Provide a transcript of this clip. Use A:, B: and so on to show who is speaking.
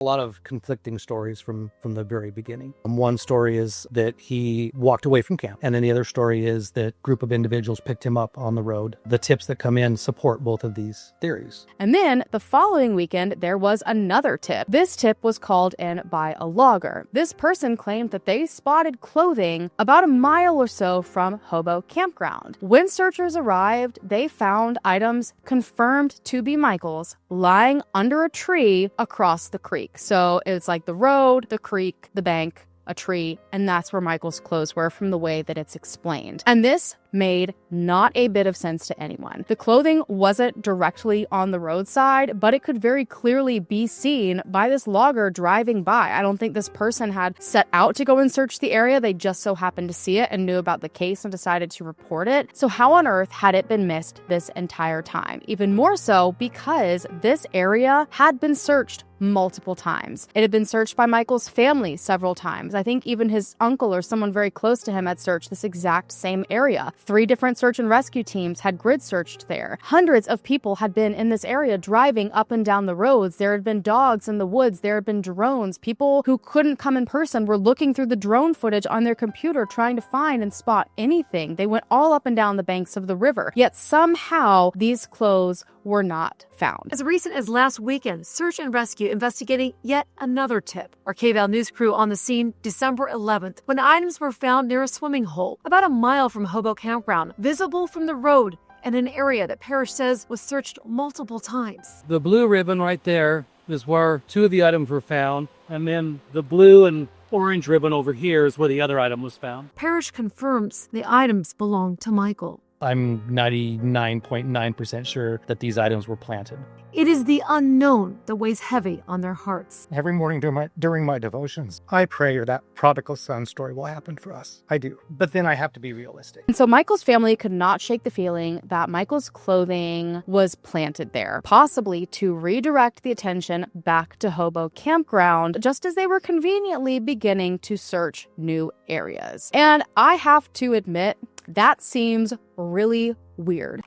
A: A lot of conflicting stories from the very beginning. One story is that he walked away from camp, and then the other story is that a group of individuals picked him up on the road. The tips that come in support both of these theories.
B: And then the following weekend, there was another tip. This tip was called in by a logger. This person claimed that they spotted clothing about a mile or so from Hobo Campground. When searchers arrived, they found items confirmed to be Michael's lying under a tree across the creek. So it's like the road, the creek, the bank, a tree, and that's where Michael's clothes were from the way that it's explained. And this made not a bit of sense to anyone. The clothing wasn't directly on the roadside, but it could very clearly be seen by this logger driving by. I don't think this person had set out to go and search the area. They just so happened to see it and knew about the case and decided to report it. So how on earth had it been missed this entire time? Even more so because this area had been searched multiple times. It had been searched by Michael's family several times. I think even his uncle or someone very close to him had searched this exact same area. 3 different search and rescue teams had grid searched there. Hundreds of people had been in this area driving up and down the roads. There had been dogs in the woods. There had been drones. People who couldn't come in person were looking through the drone footage on their computer trying to find and spot anything. They went all up and down the banks of the river. Yet somehow these clothes were not found.
C: As recent as last weekend, search and rescue investigating yet another tip. Our KVAL news crew on the scene December 11th when items were found near a swimming hole about a mile from Hobo Campground, visible from the road in an area that Parrish says was searched multiple times.
D: The blue ribbon right there is where 2 of the items were found, and then the blue and orange ribbon over here is where the other item was found.
C: Parrish confirms the items belong to Michael.
A: I'm 99.9% sure that these items were planted.
C: It is the unknown that weighs heavy on their hearts.
E: Every morning during my devotions, I pray that prodigal son story will happen for us. I do. But then I have to be realistic.
B: And so Michael's family could not shake the feeling that Michael's clothing was planted there, possibly to redirect the attention back to Hobo Campground, just as they were conveniently beginning to search new areas. And I have to admit, that seems really weird.